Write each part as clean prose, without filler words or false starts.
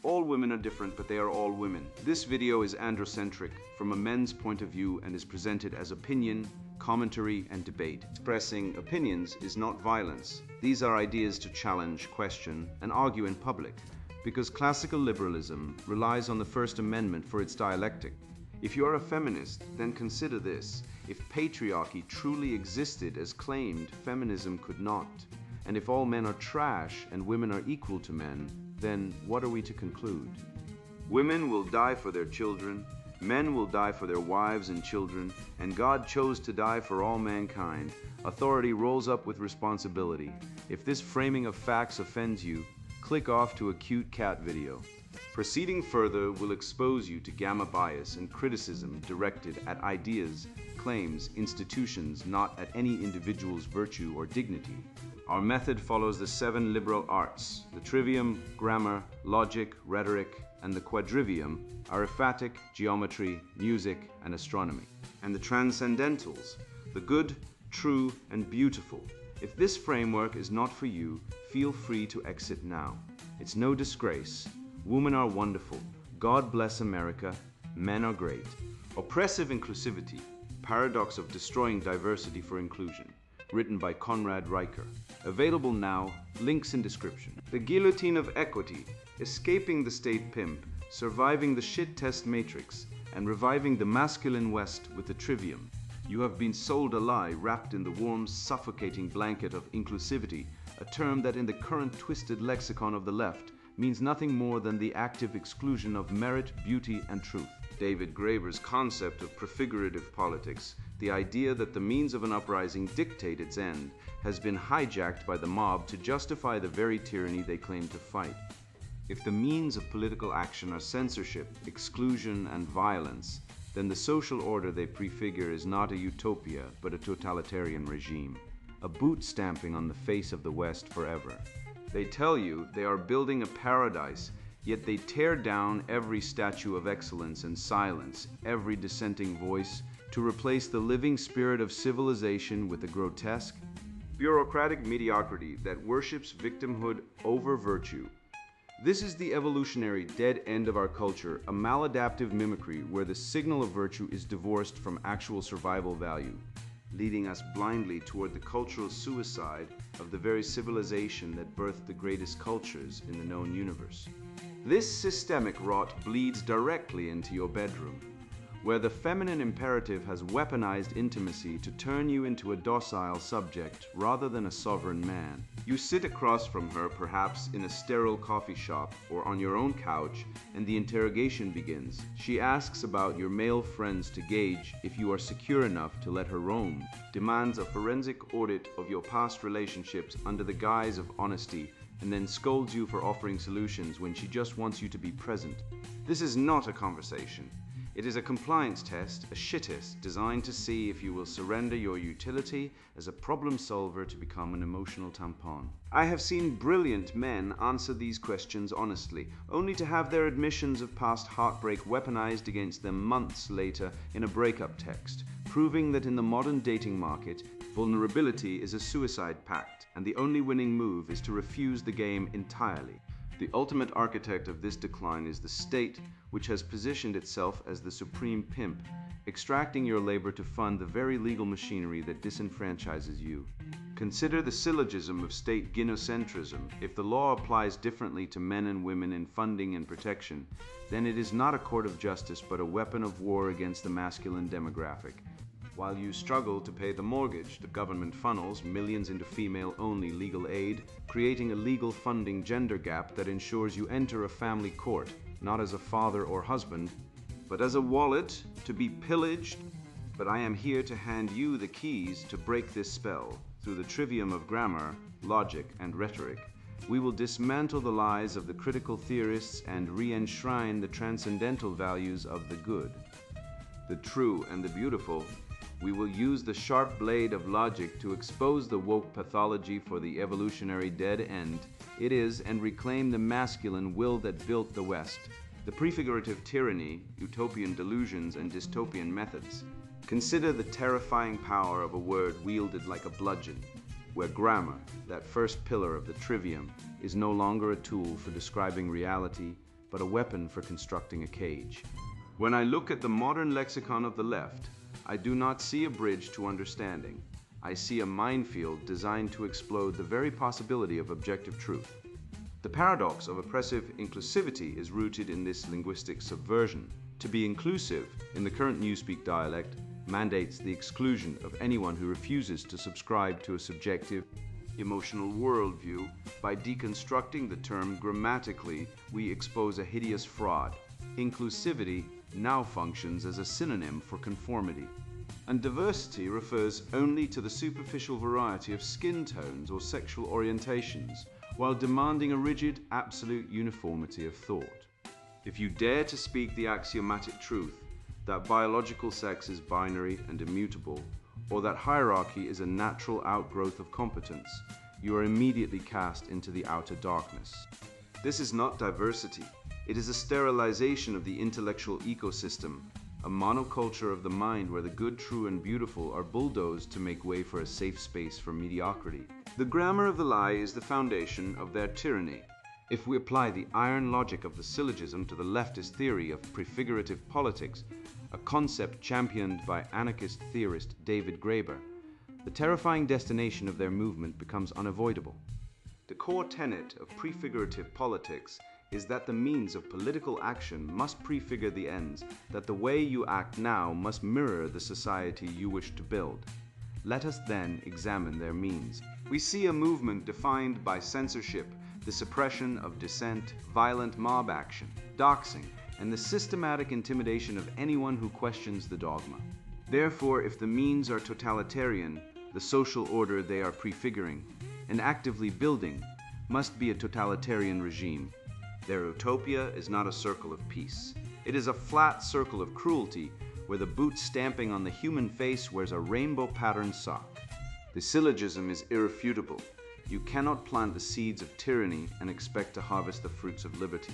All women are different, but they are all women. This video is androcentric from a men's point of view and is presented as opinion, commentary, and debate. Expressing opinions is not violence. These are ideas to challenge, question, and argue in public, because classical liberalism relies on the First Amendment for its dialectic. If you are a feminist, then consider this. If patriarchy truly existed as claimed, feminism could not. And if all men are trash and women are equal to men, then what are we to conclude? Women will die for their children, men will die for their wives and children, and God chose to die for all mankind. Authority rolls up with responsibility. If this framing of facts offends you, click off to a cute cat video. Proceeding further will expose you to gamma bias and criticism directed at ideas, claims, institutions, not at any individual's virtue or dignity. Our method follows the 7 liberal arts. The trivium, grammar, logic, rhetoric, and the quadrivium, arithmetic, geometry, music, and astronomy. And the transcendentals, the good, true, and beautiful. If this framework is not for you, feel free to exit now. It's no disgrace. Women are wonderful. God bless America. Men are great. Oppressive Inclusivity, Paradox of Destroying Diversity for Inclusion. Written by Conrad Riker. Available now, links in description. The Guillotine of Equity, Escaping the State Pimp, Surviving the Shit Test Matrix, and Reviving the Masculine West with the Trivium. You have been sold a lie wrapped in the warm, suffocating blanket of inclusivity, a term that in the current twisted lexicon of the left means nothing more than the active exclusion of merit, beauty, and truth. David Graeber's concept of prefigurative politics, the idea that the means of an uprising dictate its end, has been hijacked by the mob to justify the very tyranny they claim to fight. If the means of political action are censorship, exclusion, and violence, then the social order they prefigure is not a utopia, but a totalitarian regime, a boot stamping on the face of the West forever. They tell you they are building a paradise, yet they tear down every statue of excellence and silence every dissenting voice to replace the living spirit of civilization with a grotesque, bureaucratic mediocrity that worships victimhood over virtue. This is the evolutionary dead end of our culture, a maladaptive mimicry where the signal of virtue is divorced from actual survival value, leading us blindly toward the cultural suicide of the very civilization that birthed the greatest cultures in the known universe. This systemic rot bleeds directly into your bedroom, where the feminine imperative has weaponized intimacy to turn you into a docile subject rather than a sovereign man. You sit across from her, perhaps in a sterile coffee shop or on your own couch, and the interrogation begins. She asks about your male friends to gauge if you are secure enough to let her roam, demands a forensic audit of your past relationships under the guise of honesty, and then scolds you for offering solutions when she just wants you to be present. This is not a conversation. It is a compliance test, a shittest, designed to see if you will surrender your utility as a problem solver to become an emotional tampon. I have seen brilliant men answer these questions honestly, only to have their admissions of past heartbreak weaponized against them months later in a breakup text, proving that in the modern dating market, vulnerability is a suicide pact, and the only winning move is to refuse the game entirely. The ultimate architect of this decline is the state, which has positioned itself as the supreme pimp, extracting your labor to fund the very legal machinery that disenfranchises you. Consider the syllogism of state gynocentrism. If the law applies differently to men and women in funding and protection, then it is not a court of justice but a weapon of war against the masculine demographic. While you struggle to pay the mortgage, the government funnels millions into female-only legal aid, creating a legal funding gender gap that ensures you enter a family court, not as a father or husband, but as a wallet to be pillaged. But I am here to hand you the keys to break this spell. Through the trivium of grammar, logic, and rhetoric, we will dismantle the lies of the critical theorists and re-enshrine the transcendental values of the good, the true, and the beautiful. We will use the sharp blade of logic to expose the woke pathology for the evolutionary dead end it is and reclaim the masculine will that built the West, the prefigurative tyranny, utopian delusions, and dystopian methods. Consider the terrifying power of a word wielded like a bludgeon, where grammar, that first pillar of the trivium, is no longer a tool for describing reality, but a weapon for constructing a cage. When I look at the modern lexicon of the left, I do not see a bridge to understanding. I see a minefield designed to explode the very possibility of objective truth. The paradox of oppressive inclusivity is rooted in this linguistic subversion. To be inclusive, in the current Newspeak dialect, mandates the exclusion of anyone who refuses to subscribe to a subjective, emotional worldview. By deconstructing the term grammatically, we expose a hideous fraud. Inclusivity now functions as a synonym for conformity. And diversity refers only to the superficial variety of skin tones or sexual orientations, while demanding a rigid, absolute uniformity of thought. If you dare to speak the axiomatic truth that biological sex is binary and immutable, or that hierarchy is a natural outgrowth of competence, you are immediately cast into the outer darkness. This is not diversity. It is a sterilization of the intellectual ecosystem, a monoculture of the mind where the good, true, and beautiful are bulldozed to make way for a safe space for mediocrity. The grammar of the lie is the foundation of their tyranny. If we apply the iron logic of the syllogism to the leftist theory of prefigurative politics, a concept championed by anarchist theorist David Graeber, the terrifying destination of their movement becomes unavoidable. The core tenet of prefigurative politics is that the means of political action must prefigure the ends, that the way you act now must mirror the society you wish to build. Let us then examine their means. We see a movement defined by censorship, the suppression of dissent, violent mob action, doxing, and the systematic intimidation of anyone who questions the dogma. Therefore, if the means are totalitarian, the social order they are prefiguring and actively building must be a totalitarian regime. Their utopia is not a circle of peace. It is a flat circle of cruelty where the boot stamping on the human face wears a rainbow-patterned sock. The syllogism is irrefutable. You cannot plant the seeds of tyranny and expect to harvest the fruits of liberty.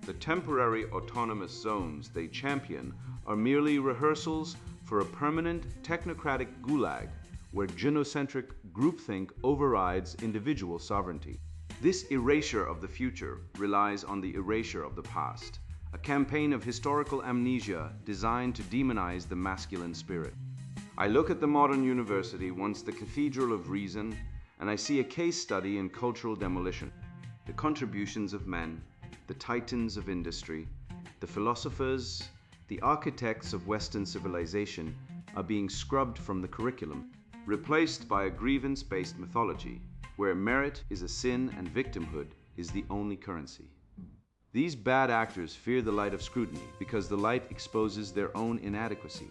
The temporary autonomous zones they champion are merely rehearsals for a permanent technocratic gulag where genocentric groupthink overrides individual sovereignty. This erasure of the future relies on the erasure of the past, a campaign of historical amnesia designed to demonize the masculine spirit. I look at the modern university, once the cathedral of reason, and I see a case study in cultural demolition. The contributions of men, the titans of industry, the philosophers, the architects of Western civilization are being scrubbed from the curriculum, replaced by a grievance-based mythology, where merit is a sin and victimhood is the only currency. These bad actors fear the light of scrutiny because the light exposes their own inadequacy.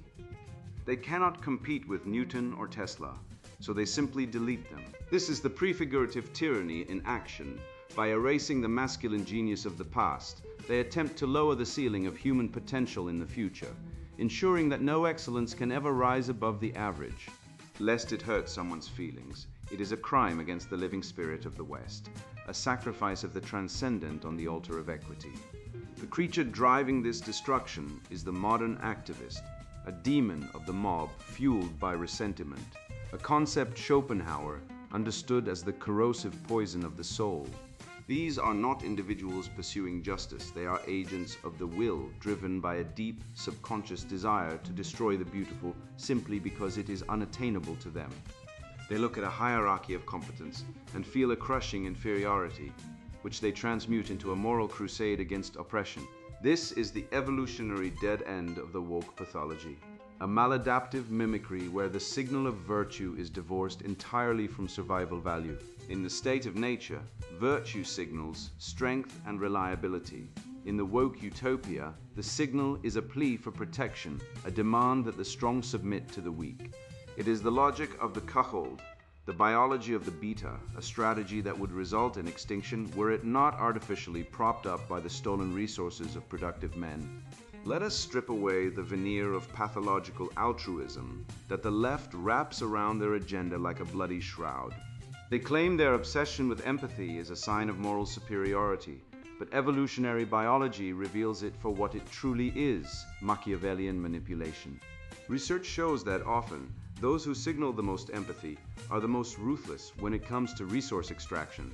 They cannot compete with Newton or Tesla, so they simply delete them. This is the prefigurative tyranny in action. By erasing the masculine genius of the past, they attempt to lower the ceiling of human potential in the future, ensuring that no excellence can ever rise above the average. Lest it hurt someone's feelings, it is a crime against the living spirit of the West, a sacrifice of the transcendent on the altar of equity. The creature driving this destruction is the modern activist, a demon of the mob fueled by resentment, a concept Schopenhauer understood as the corrosive poison of the soul. These are not individuals pursuing justice, they are agents of the will driven by a deep subconscious desire to destroy the beautiful simply because it is unattainable to them. They look at a hierarchy of competence and feel a crushing inferiority, which they transmute into a moral crusade against oppression. This is the evolutionary dead end of the woke pathology, a maladaptive mimicry where the signal of virtue is divorced entirely from survival value. In the state of nature, virtue signals strength and reliability. In the woke utopia, the signal is a plea for protection, a demand that the strong submit to the weak. It is the logic of the cuckold, the biology of the beta, a strategy that would result in extinction were it not artificially propped up by the stolen resources of productive men. Let us strip away the veneer of pathological altruism that the left wraps around their agenda like a bloody shroud. They claim their obsession with empathy is a sign of moral superiority, but evolutionary biology reveals it for what it truly is, Machiavellian manipulation. Research shows that often, those who signal the most empathy are the most ruthless when it comes to resource extraction.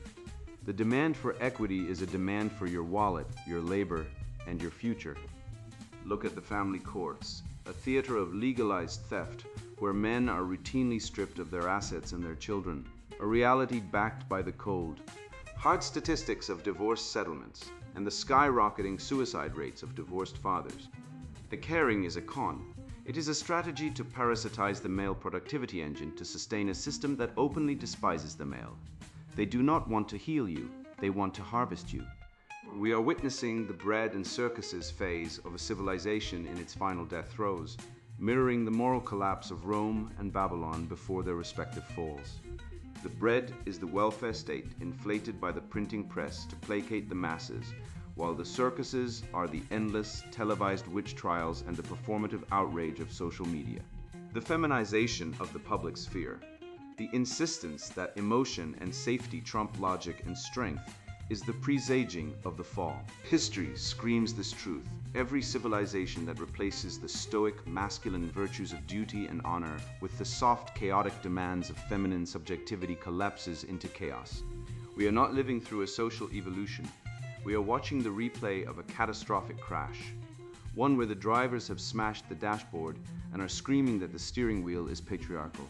The demand for equity is a demand for your wallet, your labor, and your future. Look at the family courts, a theater of legalized theft where men are routinely stripped of their assets and their children, a reality backed by the code. Hard statistics of divorce settlements and the skyrocketing suicide rates of divorced fathers. The caring is a con. It is a strategy to parasitize the male productivity engine to sustain a system that openly despises the male. They do not want to heal you, they want to harvest you. We are witnessing the bread and circuses phase of a civilization in its final death throes, mirroring the moral collapse of Rome and Babylon before their respective falls. The bread is the welfare state inflated by the printing press to placate the masses, while the circuses are the endless, televised witch trials and the performative outrage of social media. The feminization of the public sphere, the insistence that emotion and safety trump logic and strength, is the presaging of the fall. History screams this truth. Every civilization that replaces the stoic, masculine virtues of duty and honor with the soft, chaotic demands of feminine subjectivity collapses into chaos. We are not living through a social evolution. We are watching the replay of a catastrophic crash, one where the drivers have smashed the dashboard and are screaming that the steering wheel is patriarchal.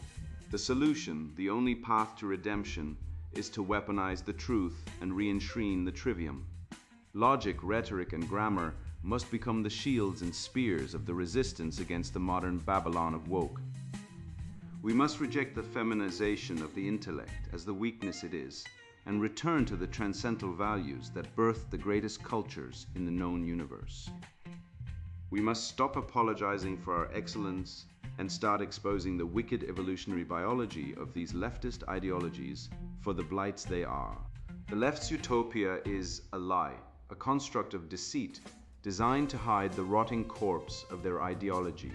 The solution, the only path to redemption, is to weaponize the truth and re-enshrine the trivium. Logic, rhetoric, and grammar must become the shields and spears of the resistance against the modern Babylon of woke. We must reject the feminization of the intellect as the weakness it is, and return to the transcendental values that birthed the greatest cultures in the known universe. We must stop apologizing for our excellence and start exposing the wicked evolutionary biology of these leftist ideologies for the blights they are. The left's utopia is a lie, a construct of deceit designed to hide the rotting corpse of their ideology.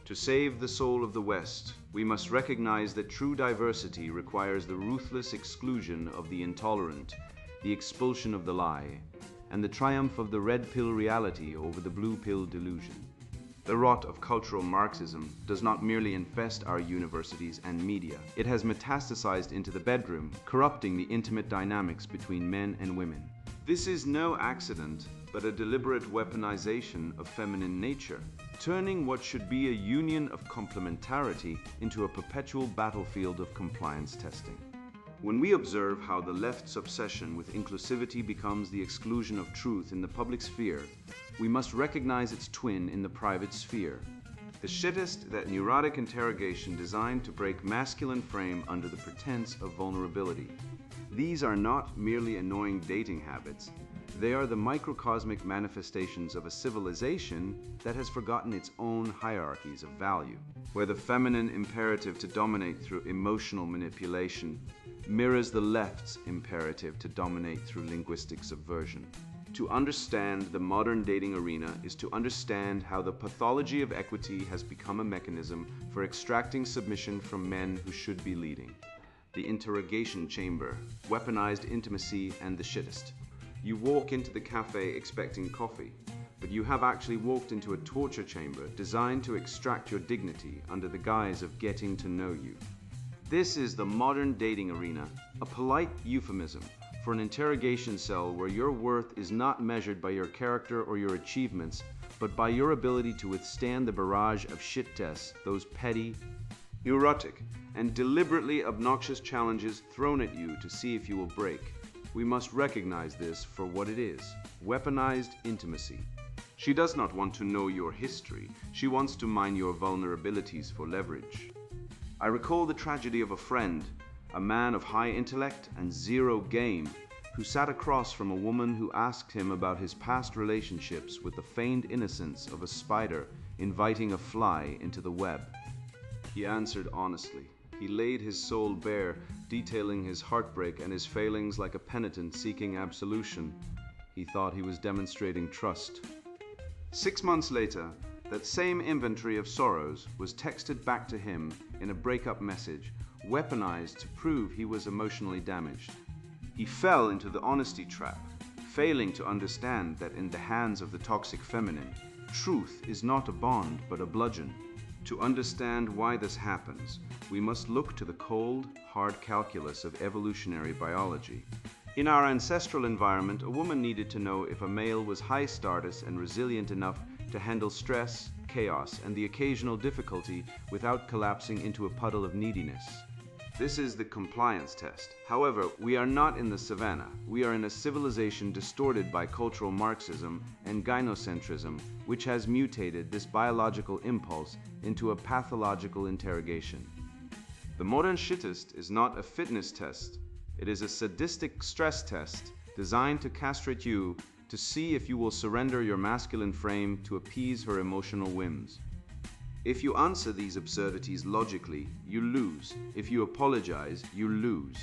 To save the soul of the West, we must recognize that true diversity requires the ruthless exclusion of the intolerant, the expulsion of the lie, and the triumph of the red pill reality over the blue pill delusion. The rot of cultural Marxism does not merely infest our universities and media. It has metastasized into the bedroom, corrupting the intimate dynamics between men and women. This is no accident, but a deliberate weaponization of feminine nature, turning what should be a union of complementarity into a perpetual battlefield of compliance testing. When we observe how the left's obsession with inclusivity becomes the exclusion of truth in the public sphere, we must recognize its twin in the private sphere. The shittest, that neurotic interrogation designed to break masculine frame under the pretense of vulnerability. These are not merely annoying dating habits. They are the microcosmic manifestations of a civilization that has forgotten its own hierarchies of value, where the feminine imperative to dominate through emotional manipulation mirrors the left's imperative to dominate through linguistic subversion. To understand the modern dating arena is to understand how the pathology of equity has become a mechanism for extracting submission from men who should be leading. The interrogation chamber, weaponized intimacy, and the shittest. You walk into the cafe expecting coffee, but you have actually walked into a torture chamber designed to extract your dignity under the guise of getting to know you. This is the modern dating arena, a polite euphemism for an interrogation cell where your worth is not measured by your character or your achievements, but by your ability to withstand the barrage of shit tests, those petty, neurotic, and deliberately obnoxious challenges thrown at you to see if you will break. We must recognize this for what it is, weaponized intimacy. She does not want to know your history. She wants to mine your vulnerabilities for leverage. I recall the tragedy of a friend, a man of high intellect and zero game, who sat across from a woman who asked him about his past relationships with the feigned innocence of a spider inviting a fly into the web. He answered honestly. He laid his soul bare, detailing his heartbreak and his failings like a penitent seeking absolution. He thought he was demonstrating trust. 6 months later, that same inventory of sorrows was texted back to him in a breakup message, weaponized to prove he was emotionally damaged. He fell into the honesty trap, failing to understand that in the hands of the toxic feminine, truth is not a bond but a bludgeon. To understand why this happens, we must look to the cold, hard calculus of evolutionary biology. In our ancestral environment, a woman needed to know if a male was high status and resilient enough to handle stress, chaos, and the occasional difficulty without collapsing into a puddle of neediness. This is the compliance test. However, we are not in the savannah. We are in a civilization distorted by cultural Marxism and gynocentrism, which has mutated this biological impulse into a pathological interrogation. The modern shittest is not a fitness test. It is a sadistic stress test designed to castrate you to see if you will surrender your masculine frame to appease her emotional whims. If you answer these absurdities logically, you lose. If you apologize, you lose.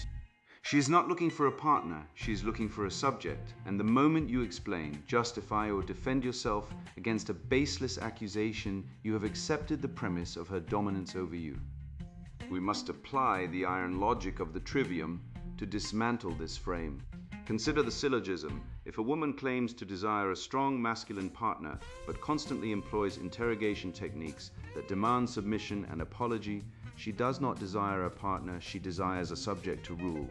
She is not looking for a partner, she is looking for a subject, and the moment you explain, justify, or defend yourself against a baseless accusation, you have accepted the premise of her dominance over you. We must apply the iron logic of the trivium to dismantle this frame. Consider the syllogism. If a woman claims to desire a strong masculine partner, but constantly employs interrogation techniques that demand submission and apology, she does not desire a partner, she desires a subject to rule.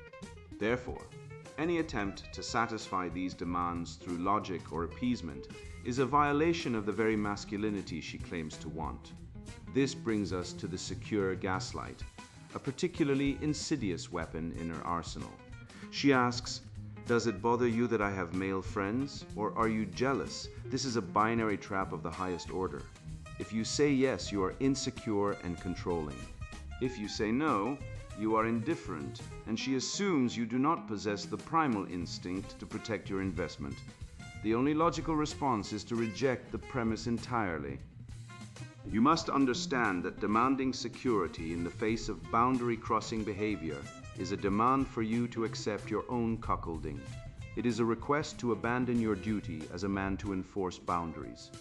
Therefore, any attempt to satisfy these demands through logic or appeasement is a violation of the very masculinity she claims to want. This brings us to the secure gaslight, a particularly insidious weapon in her arsenal. She asks, "Does it bother you that I have male friends, or are you jealous?" This is a binary trap of the highest order. If you say yes, you are insecure and controlling. If you say no, you are indifferent, and she assumes you do not possess the primal instinct to protect your investment. The only logical response is to reject the premise entirely. You must understand that demanding security in the face of boundary-crossing behavior is a demand for you to accept your own cuckolding. It is a request to abandon your duty as a man to enforce boundaries.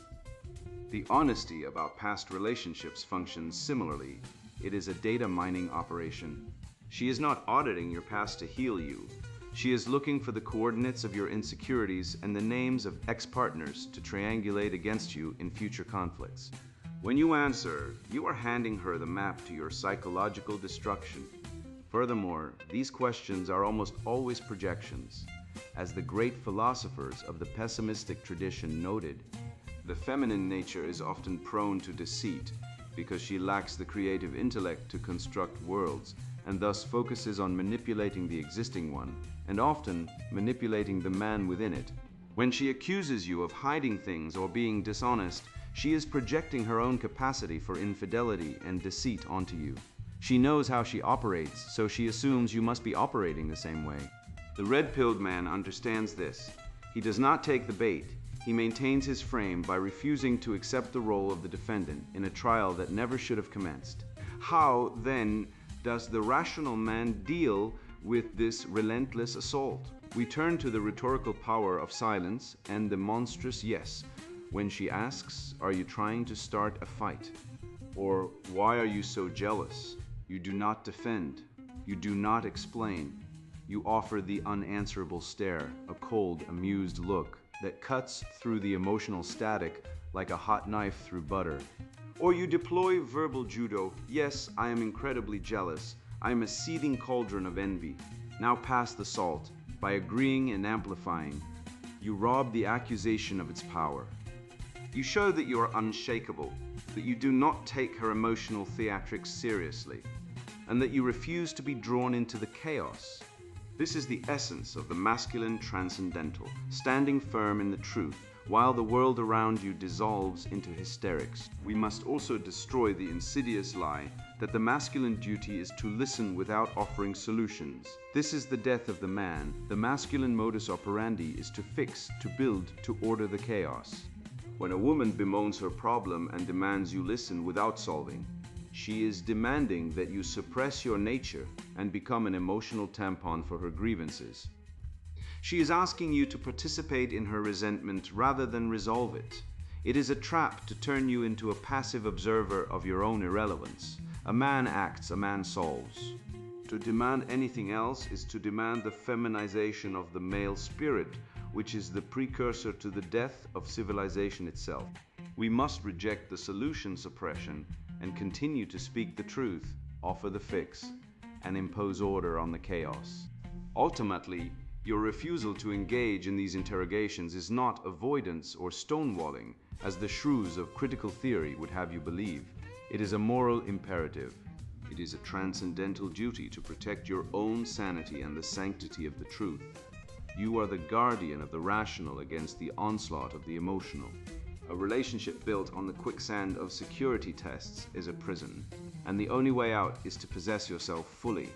The honesty about past relationships functions similarly. It is a data mining operation. She is not auditing your past to heal you. She is looking for the coordinates of your insecurities and the names of ex-partners to triangulate against you in future conflicts. When you answer, you are handing her the map to your psychological destruction. Furthermore, these questions are almost always projections. As the great philosophers of the pessimistic tradition noted, the feminine nature is often prone to deceit because she lacks the creative intellect to construct worlds and thus focuses on manipulating the existing one and often manipulating the man within it. When she accuses you of hiding things or being dishonest, she is projecting her own capacity for infidelity and deceit onto you. She knows how she operates, so she assumes you must be operating the same way. The red-pilled man understands this. He does not take the bait. He maintains his frame by refusing to accept the role of the defendant in a trial that never should have commenced. How, then, does the rational man deal with this relentless assault? We turn to the rhetorical power of silence and the monstrous yes. When she asks, "Are you trying to start a fight?" Or, "Why are you so jealous?" You do not defend. You do not explain. You offer the unanswerable stare, a cold, amused look that cuts through the emotional static like a hot knife through butter. Or you deploy verbal judo. "Yes, I am incredibly jealous. I am a seething cauldron of envy." Now pass the salt. By agreeing and amplifying, you rob the accusation of its power. You show that you are unshakable, that you do not take her emotional theatrics seriously, and that you refuse to be drawn into the chaos. This is the essence of the masculine transcendental, standing firm in the truth, while the world around you dissolves into hysterics. We must also destroy the insidious lie that the masculine duty is to listen without offering solutions. This is the death of the man. The masculine modus operandi is to fix, to build, to order the chaos. When a woman bemoans her problem and demands you listen without solving, she is demanding that you suppress your nature and become an emotional tampon for her grievances. She is asking you to participate in her resentment rather than resolve it. It is a trap to turn you into a passive observer of your own irrelevance. A man acts, a man solves. To demand anything else is to demand the feminization of the male spirit, which is the precursor to the death of civilization itself. We must reject the solution suppression and continue to speak the truth, offer the fix, and impose order on the chaos. Ultimately, Your refusal to engage in these interrogations is not avoidance or stonewalling, as the shrews of critical theory would have you believe. It is a moral imperative. It is a transcendental duty to protect your own sanity and the sanctity of the truth. You are the guardian of the rational against the onslaught of the emotional. A relationship built on the quicksand of security tests is a prison, and the only way out is to possess yourself fully.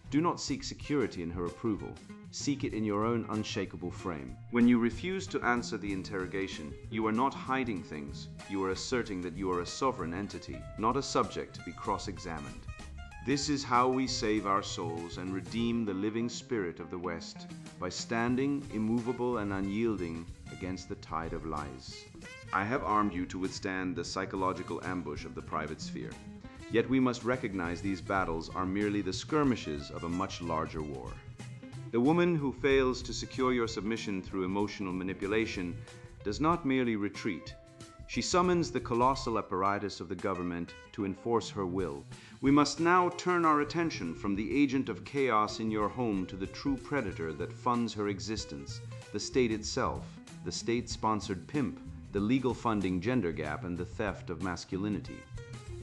Do not seek security in her approval. Seek it in your own unshakable frame. When you refuse to answer the interrogation, you are not hiding things. You are asserting that you are a sovereign entity, not a subject to be cross-examined. This is how we save our souls and redeem the living spirit of the West, by standing immovable and unyielding against the tide of lies. I have armed you to withstand the psychological ambush of the private sphere. Yet we must recognize these battles are merely the skirmishes of a much larger war. The woman who fails to secure your submission through emotional manipulation does not merely retreat. She summons the colossal apparatus of the government to enforce her will. We must now turn our attention from the agent of chaos in your home to the true predator that funds her existence, the state itself, the state-sponsored pimp, the legal funding gender gap, and the theft of masculinity.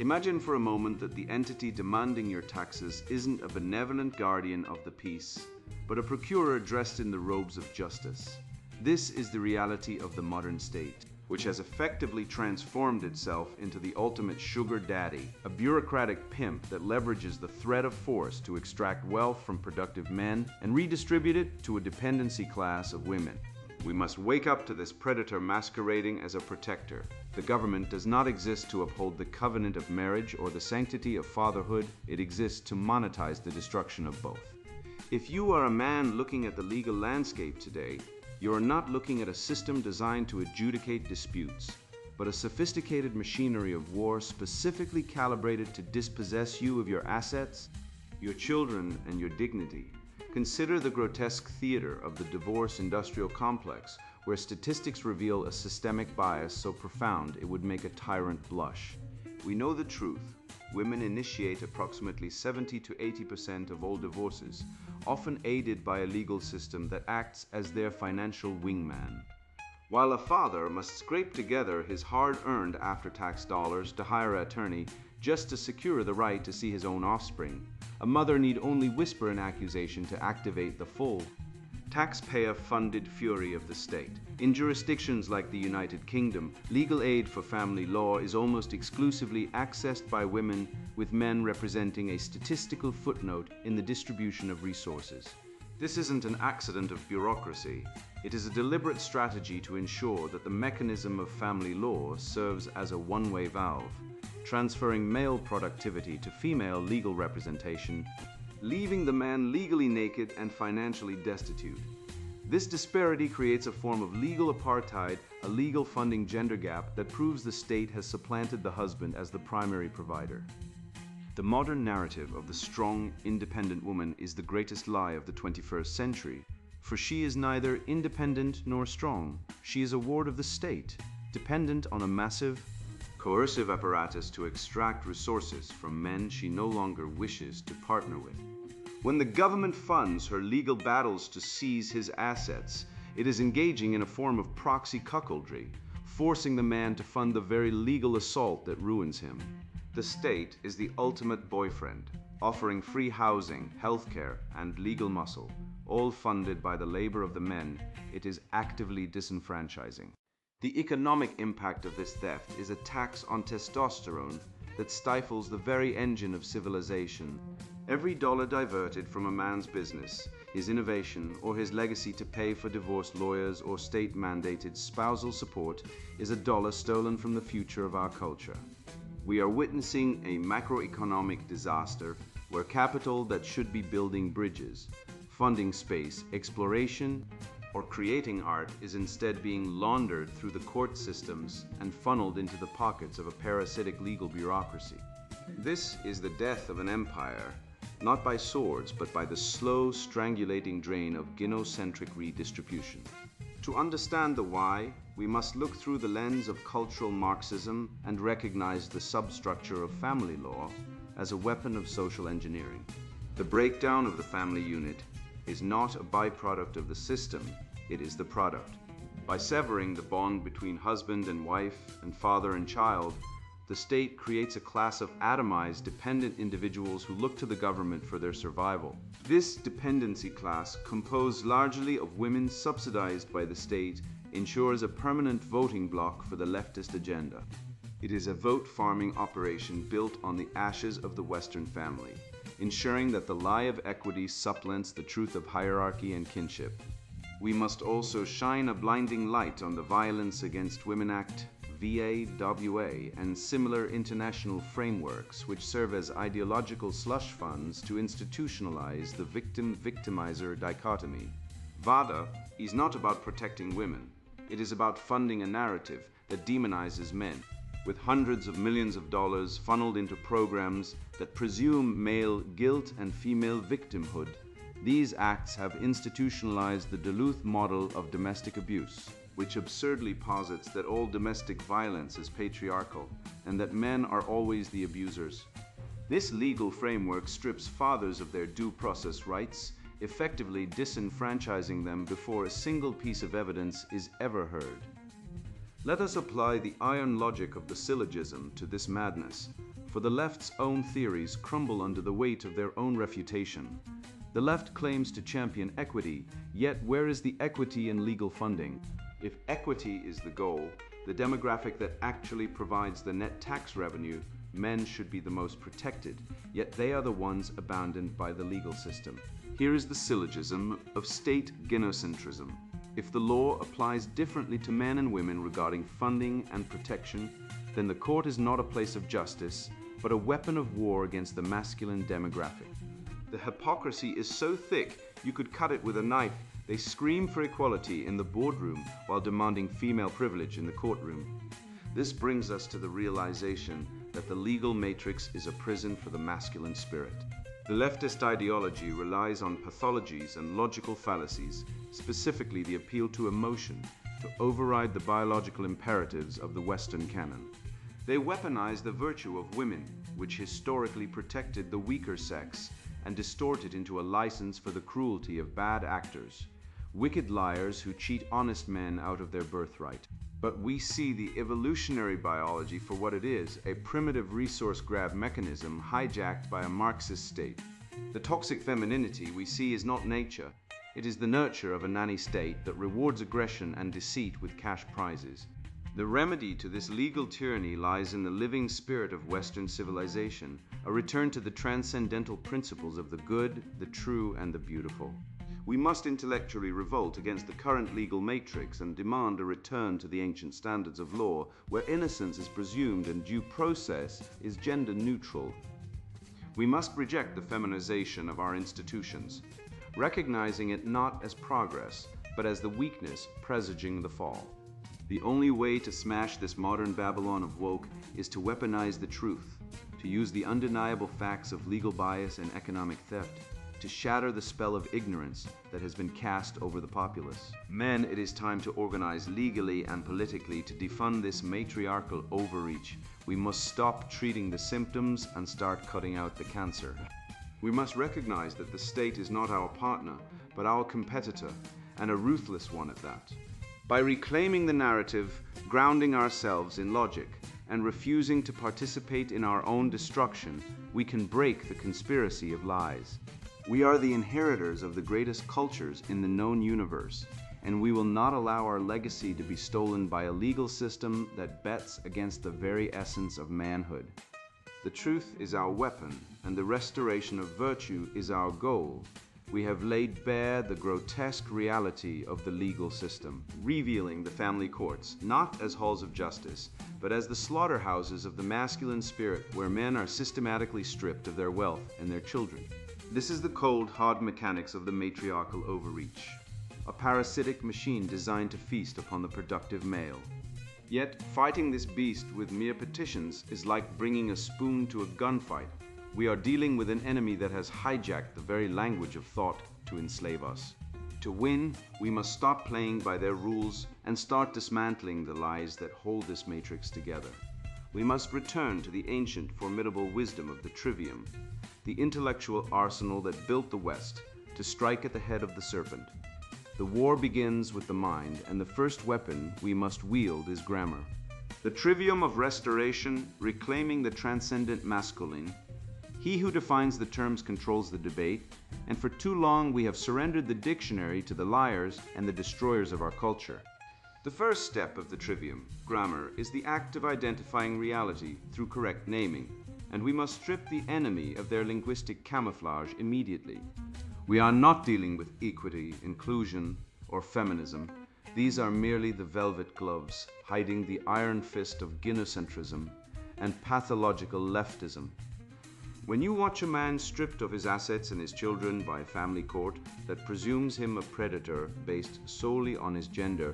Imagine for a moment that the entity demanding your taxes isn't a benevolent guardian of the peace, but a procurer dressed in the robes of justice. This is the reality of the modern state, which has effectively transformed itself into the ultimate sugar daddy, a bureaucratic pimp that leverages the threat of force to extract wealth from productive men and redistribute it to a dependency class of women. We must wake up to this predator masquerading as a protector. The government does not exist to uphold the covenant of marriage or the sanctity of fatherhood. It exists to monetize the destruction of both. If you are a man looking at the legal landscape today, you are not looking at a system designed to adjudicate disputes, but a sophisticated machinery of war specifically calibrated to dispossess you of your assets, your children, and your dignity. Consider the grotesque theater of the divorce industrial complex, where statistics reveal a systemic bias so profound it would make a tyrant blush. We know the truth. Women initiate approximately 70 to 80% of all divorces, often aided by a legal system that acts as their financial wingman. While a father must scrape together his hard-earned after-tax dollars to hire an attorney just to secure the right to see his own offspring, a mother need only whisper an accusation to activate the full taxpayer-funded fury of the state. In jurisdictions like the United Kingdom, legal aid for family law is almost exclusively accessed by women, with men representing a statistical footnote in the distribution of resources. This isn't an accident of bureaucracy. It is a deliberate strategy to ensure that the mechanism of family law serves as a one-way valve, transferring male productivity to female legal representation, leaving the man legally naked and financially destitute. This disparity creates a form of legal apartheid, a legal funding gender gap that proves the state has supplanted the husband as the primary provider. The modern narrative of the strong, independent woman is the greatest lie of the 21st century, for she is neither independent nor strong. She is a ward of the state, dependent on a massive, coercive apparatus to extract resources from men she no longer wishes to partner with. When the government funds her legal battles to seize his assets, it is engaging in a form of proxy cuckoldry, forcing the man to fund the very legal assault that ruins him. The state is the ultimate boyfriend, offering free housing, healthcare, and legal muscle, all funded by the labor of the men it is actively disenfranchising. The economic impact of this theft is a tax on testosterone that stifles the very engine of civilization. Every dollar diverted from a man's business, his innovation, or his legacy to pay for divorce lawyers or state-mandated spousal support is a dollar stolen from the future of our culture. We are witnessing a macroeconomic disaster where capital that should be building bridges, funding space, exploration, or creating art is instead being laundered through the court systems and funneled into the pockets of a parasitic legal bureaucracy. This is the death of an empire, not by swords, but by the slow, strangulating drain of gynocentric redistribution. To understand the why, we must look through the lens of cultural Marxism and recognize the substructure of family law as a weapon of social engineering. The breakdown of the family unit is not a byproduct of the system, it is the product. By severing the bond between husband and wife and father and child, the state creates a class of atomized, dependent individuals who look to the government for their survival. This dependency class, composed largely of women subsidized by the state, ensures a permanent voting bloc for the leftist agenda. It is a vote-farming operation built on the ashes of the Western family, ensuring that the lie of equity supplants the truth of hierarchy and kinship. We must also shine a blinding light on the Violence Against Women Act, VAWA, and similar international frameworks which serve as ideological slush funds to institutionalize the victim-victimizer dichotomy. VADA is not about protecting women. It is about funding a narrative that demonizes men, with hundreds of millions of dollars funneled into programs that presume male guilt and female victimhood. These acts have institutionalized the Duluth model of domestic abuse, which absurdly posits that all domestic violence is patriarchal and that men are always the abusers. This legal framework strips fathers of their due process rights, effectively disenfranchising them before a single piece of evidence is ever heard. Let us apply the iron logic of the syllogism to this madness, for the left's own theories crumble under the weight of their own refutation. The left claims to champion equity, yet where is the equity in legal funding? If equity is the goal, the demographic that actually provides the net tax revenue, men should be the most protected, yet they are the ones abandoned by the legal system. Here is the syllogism of state gynocentrism. If the law applies differently to men and women regarding funding and protection, then the court is not a place of justice, but a weapon of war against the masculine demographic. The hypocrisy is so thick you could cut it with a knife. They scream for equality in the boardroom while demanding female privilege in the courtroom. This brings us to the realization that the legal matrix is a prison for the masculine spirit. The leftist ideology relies on pathologies and logical fallacies, specifically the appeal to emotion, to override the biological imperatives of the Western canon. They weaponize the virtue of women, which historically protected the weaker sex, and distort it into a license for the cruelty of bad actors, wicked liars who cheat honest men out of their birthright. But we see the evolutionary biology for what it is, a primitive resource grab mechanism hijacked by a Marxist state. The toxic femininity we see is not nature. It is the nurture of a nanny state that rewards aggression and deceit with cash prizes. The remedy to this legal tyranny lies in the living spirit of Western civilization, a return to the transcendental principles of the good, the true, and the beautiful. We must intellectually revolt against the current legal matrix and demand a return to the ancient standards of law, where innocence is presumed and due process is gender neutral. We must reject the feminization of our institutions, recognizing it not as progress, but as the weakness presaging the fall. The only way to smash this modern Babylon of woke is to weaponize the truth, to use the undeniable facts of legal bias and economic theft, to shatter the spell of ignorance that has been cast over the populace. Men, it is time to organize legally and politically to defund this matriarchal overreach. We must stop treating the symptoms and start cutting out the cancer. We must recognize that the state is not our partner, but our competitor, and a ruthless one at that. By reclaiming the narrative, grounding ourselves in logic, and refusing to participate in our own destruction, we can break the conspiracy of lies. We are the inheritors of the greatest cultures in the known universe, and we will not allow our legacy to be stolen by a legal system that bets against the very essence of manhood. The truth is our weapon, and the restoration of virtue is our goal. We have laid bare the grotesque reality of the legal system, revealing the family courts, not as halls of justice, but as the slaughterhouses of the masculine spirit where men are systematically stripped of their wealth and their children. This is the cold, hard mechanics of the matriarchal overreach, a parasitic machine designed to feast upon the productive male. Yet, fighting this beast with mere petitions is like bringing a spoon to a gunfight. We are dealing with an enemy that has hijacked the very language of thought to enslave us. To win, we must stop playing by their rules and start dismantling the lies that hold this matrix together. We must return to the ancient, formidable wisdom of the trivium, the intellectual arsenal that built the West, to to strike at the head of the serpent. The war begins with the mind, and the first weapon we must wield is grammar. The trivium of restoration, reclaiming the transcendent masculine. He who defines the terms controls the debate, and for too long we have surrendered the dictionary to the liars and the destroyers of our culture. The first step of the trivium, grammar, is the act of identifying reality through correct naming, and we must strip the enemy of their linguistic camouflage immediately. We are not dealing with equity, inclusion, or feminism. These are merely the velvet gloves, hiding the iron fist of gynocentrism and pathological leftism. When you watch a man stripped of his assets and his children by a family court that presumes him a predator based solely on his gender,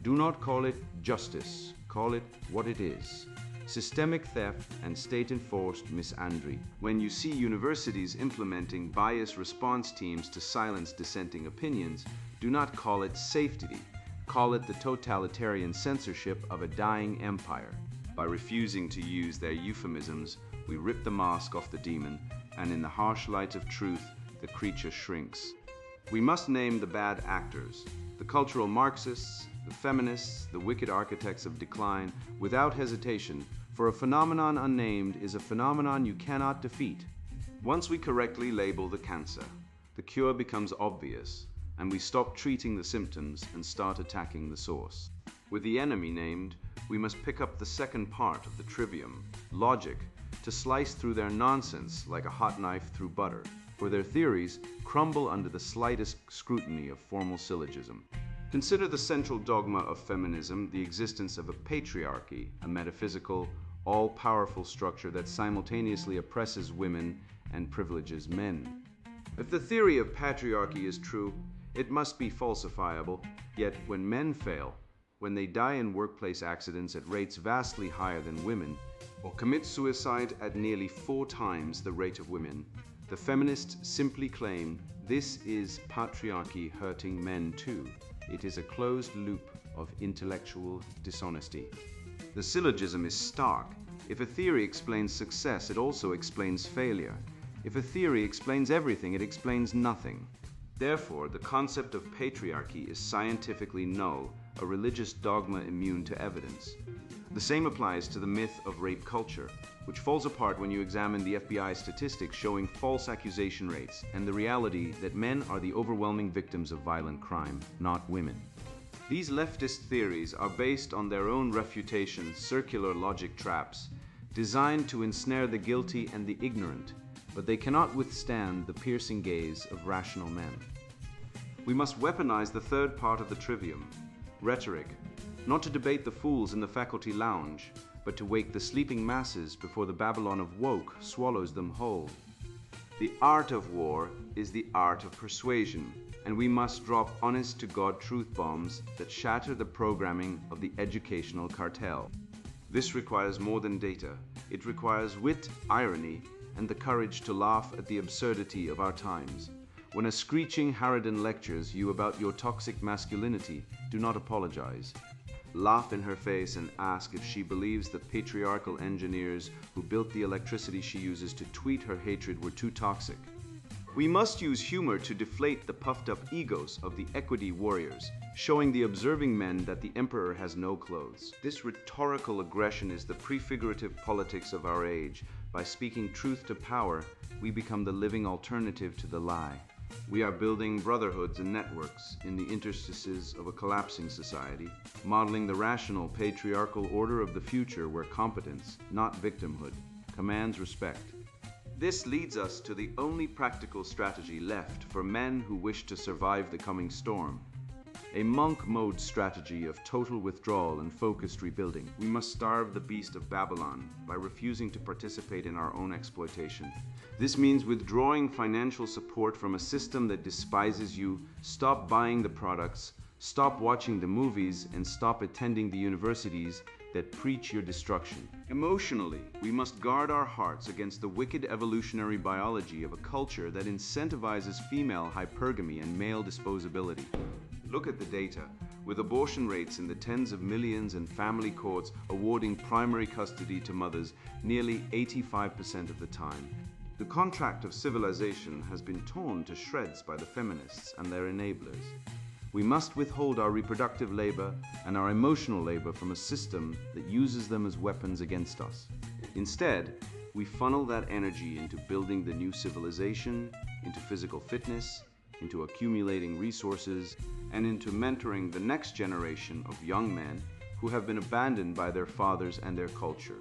do not call it justice, call it what it is: systemic theft and state-enforced misandry. When you see universities implementing bias response teams to silence dissenting opinions, do not call it safety, call it the totalitarian censorship of a dying empire. By refusing to use their euphemisms, we rip the mask off the demon, and in the harsh light of truth, the creature shrinks. We must name the bad actors, the cultural Marxists, the feminists, the wicked architects of decline, without hesitation, for a phenomenon unnamed is a phenomenon you cannot defeat. Once we correctly label the cancer, the cure becomes obvious, and we stop treating the symptoms and start attacking the source. With the enemy named, we must pick up the second part of the trivium, logic, to slice through their nonsense like a hot knife through butter, for their theories crumble under the slightest scrutiny of formal syllogism. Consider the central dogma of feminism, the existence of a patriarchy, a metaphysical, all-powerful structure that simultaneously oppresses women and privileges men. If the theory of patriarchy is true, it must be falsifiable, yet when men fail, when they die in workplace accidents at rates vastly higher than women, or commit suicide at nearly 4 times the rate of women, the feminists simply claim this is patriarchy hurting men too. It is a closed loop of intellectual dishonesty. The syllogism is stark. If a theory explains success, it also explains failure. If a theory explains everything, it explains nothing. Therefore, the concept of patriarchy is scientifically null, a religious dogma immune to evidence. The same applies to the myth of rape culture, which falls apart when you examine the FBI statistics showing false accusation rates and the reality that men are the overwhelming victims of violent crime, not women. These leftist theories are based on their own refutation, circular logic traps, designed to ensnare the guilty and the ignorant, but they cannot withstand the piercing gaze of rational men. We must weaponize the third part of the trivium, rhetoric, not to debate the fools in the faculty lounge, but to wake the sleeping masses before the Babylon of woke swallows them whole. The art of war is the art of persuasion, and we must drop honest-to-God truth bombs that shatter the programming of the educational cartel. This requires more than data. It requires wit, irony, and the courage to laugh at the absurdity of our times. When a screeching harridan lectures you about your toxic masculinity, do not apologize. Laugh in her face and ask if she believes the patriarchal engineers who built the electricity she uses to tweet her hatred were too toxic. We must use humor to deflate the puffed-up egos of the equity warriors, showing the observing men that the emperor has no clothes. This rhetorical aggression is the prefigurative politics of our age. By speaking truth to power, we become the living alternative to the lie. We are building brotherhoods and networks in the interstices of a collapsing society, modeling the rational patriarchal order of the future where competence, not victimhood, commands respect. This leads us to the only practical strategy left for men who wish to survive the coming storm. A monk mode strategy of total withdrawal and focused rebuilding. We must starve the beast of Babylon by refusing to participate in our own exploitation. This means withdrawing financial support from a system that despises you, stop buying the products, stop watching the movies, and stop attending the universities that preach your destruction. Emotionally, we must guard our hearts against the wicked evolutionary biology of a culture that incentivizes female hypergamy and male disposability. Look at the data. With abortion rates in the tens of millions and family courts awarding primary custody to mothers nearly 85% of the time, The contract of civilization has been torn to shreds by the feminists and their enablers. We must withhold our reproductive labor and our emotional labor from a system that uses them as weapons against us. Instead, we funnel that energy into building the new civilization, into physical fitness, into accumulating resources, and into mentoring the next generation of young men who have been abandoned by their fathers and their culture.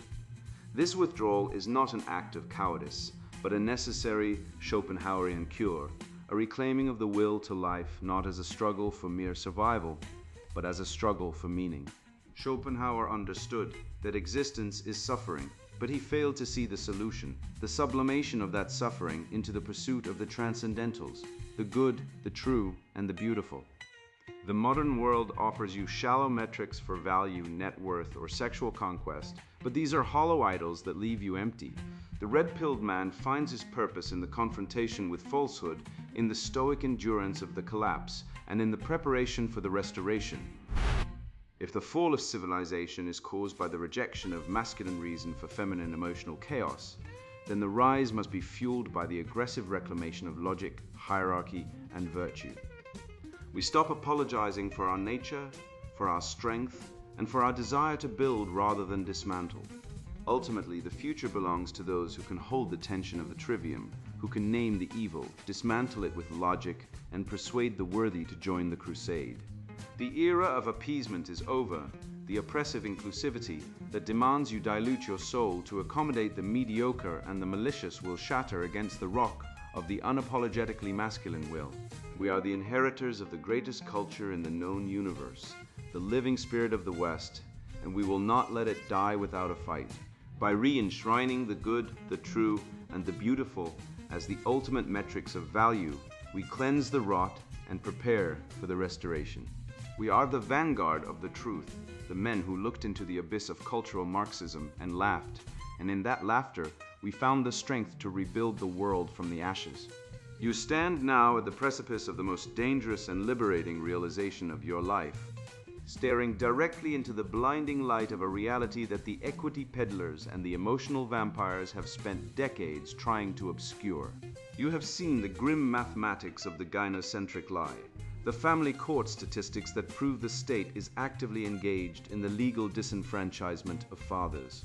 This withdrawal is not an act of cowardice, but a necessary Schopenhauerian cure, a reclaiming of the will to life not as a struggle for mere survival, but as a struggle for meaning. Schopenhauer understood that existence is suffering, but he failed to see the solution, the sublimation of that suffering into the pursuit of the transcendentals, the good, the true, and the beautiful. The modern world offers you shallow metrics for value, net worth, or sexual conquest, but these are hollow idols that leave you empty. The red-pilled man finds his purpose in the confrontation with falsehood, in the stoic endurance of the collapse, and in the preparation for the restoration. If the fall of civilization is caused by the rejection of masculine reason for feminine emotional chaos, then the rise must be fueled by the aggressive reclamation of logic, hierarchy, and virtue. We stop apologizing for our nature, for our strength, and for our desire to build rather than dismantle. Ultimately, the future belongs to those who can hold the tension of the trivium, who can name the evil, dismantle it with logic, and persuade the worthy to join the crusade. The era of appeasement is over. The oppressive inclusivity that demands you dilute your soul to accommodate the mediocre and the malicious will shatter against the rock of the unapologetically masculine will. We are the inheritors of the greatest culture in the known universe, the living spirit of the West, and we will not let it die without a fight. By re-enshrining the good, the true, and the beautiful as the ultimate metrics of value, we cleanse the rot and prepare for the restoration. We are the vanguard of the truth, the men who looked into the abyss of cultural Marxism and laughed, and in that laughter we found the strength to rebuild the world from the ashes. You stand now at the precipice of the most dangerous and liberating realization of your life, staring directly into the blinding light of a reality that the equity peddlers and the emotional vampires have spent decades trying to obscure. You have seen the grim mathematics of the gynocentric lie, the family court statistics that prove the state is actively engaged in the legal disenfranchisement of fathers.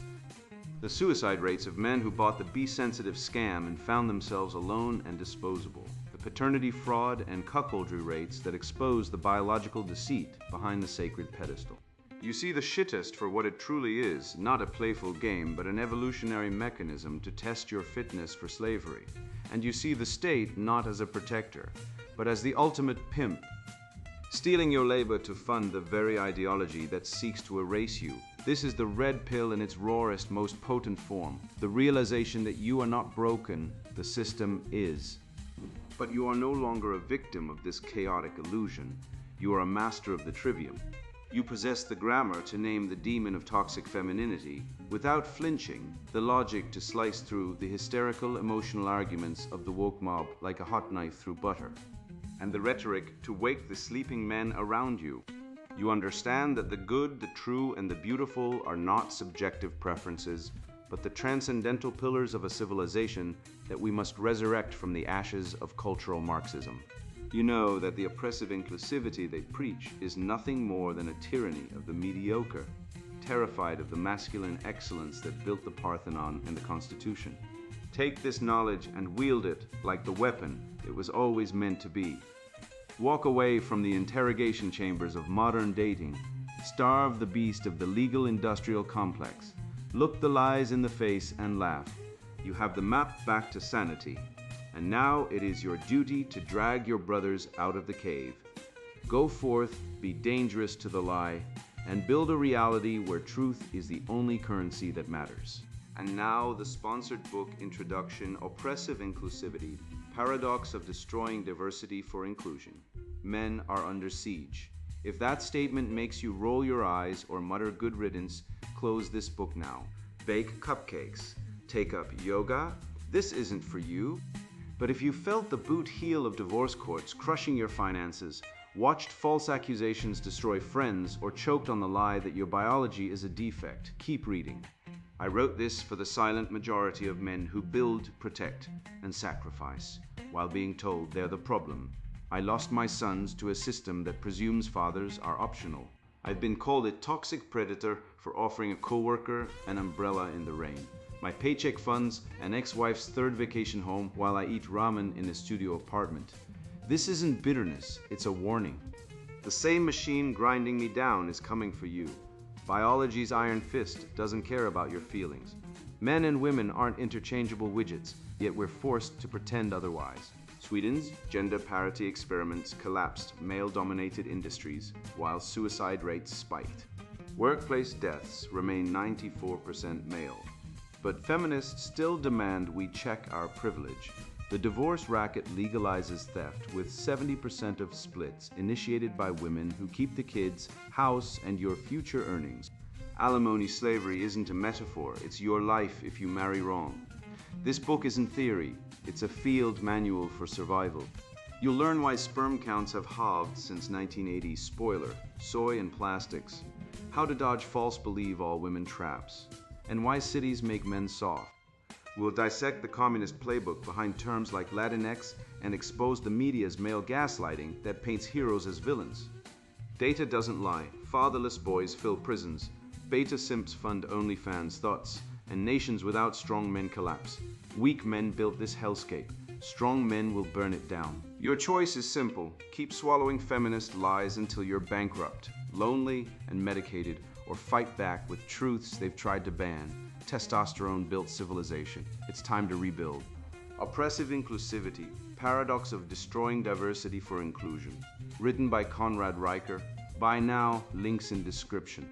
The suicide rates of men who bought the be-sensitive scam and found themselves alone and disposable. The paternity fraud and cuckoldry rates that expose the biological deceit behind the sacred pedestal. You see the shittest for what it truly is, not a playful game, but an evolutionary mechanism to test your fitness for slavery. And you see the state not as a protector, but as the ultimate pimp, stealing your labor to fund the very ideology that seeks to erase you. This is the red pill in its rawest, most potent form, the realization that you are not broken, the system is. But you are no longer a victim of this chaotic illusion. You are a master of the trivium. You possess the grammar to name the demon of toxic femininity, without flinching, the logic to slice through the hysterical emotional arguments of the woke mob like a hot knife through butter, and the rhetoric to wake the sleeping men around you. You understand that the good, the true, and the beautiful are not subjective preferences, but the transcendental pillars of a civilization that we must resurrect from the ashes of cultural Marxism. You know that the oppressive inclusivity they preach is nothing more than a tyranny of the mediocre, terrified of the masculine excellence that built the Parthenon and the Constitution. Take this knowledge and wield it like the weapon it was always meant to be. Walk away from the interrogation chambers of modern dating. Starve the beast of the legal industrial complex. Look the lies in the face and laugh. You have the map back to sanity. And now it is your duty to drag your brothers out of the cave. Go forth, be dangerous to the lie, and build a reality where truth is the only currency that matters. And now the sponsored book introduction, Oppressive Inclusivity, Paradox of Destroying Diversity for Inclusion. Men are under siege. If that statement makes you roll your eyes or mutter good riddance, close this book now. Bake cupcakes. Take up yoga. This isn't for you. But if you felt the boot heel of divorce courts crushing your finances, watched false accusations destroy friends, or choked on the lie that your biology is a defect, keep reading. I wrote this for the silent majority of men who build, protect, and sacrifice, while being told they're the problem. I lost my sons to a system that presumes fathers are optional. I've been called a toxic predator for offering a coworker an umbrella in the rain. My paycheck funds an ex-wife's third vacation home while I eat ramen in a studio apartment. This isn't bitterness, it's a warning. The same machine grinding me down is coming for you. Biology's iron fist doesn't care about your feelings. Men and women aren't interchangeable widgets, yet we're forced to pretend otherwise. Sweden's gender parity experiments collapsed male-dominated industries, while suicide rates spiked. Workplace deaths remain 94% male. But feminists still demand we check our privilege. The divorce racket legalizes theft, with 70% of splits initiated by women who keep the kids, house, and your future earnings. Alimony slavery isn't a metaphor, it's your life if you marry wrong. This book isn't theory, it's a field manual for survival. You'll learn why sperm counts have halved since 1980. Spoiler: soy and plastics. How to dodge false believe all women traps. And why cities make men soft. We'll dissect the communist playbook behind terms like Latinx and expose the media's male gaslighting that paints heroes as villains. Data doesn't lie. Fatherless boys fill prisons. Beta simps fund OnlyFans thoughts. And nations without strong men collapse. Weak men built this hellscape. Strong men will burn it down. Your choice is simple. Keep swallowing feminist lies until you're bankrupt, lonely, and medicated, or fight back with truths they've tried to ban. Testosterone built civilization. It's time to rebuild. Oppressive Inclusivity, Paradox of Destroying Diversity for Inclusion. Written by Conrad Riker. Buy now, links in description.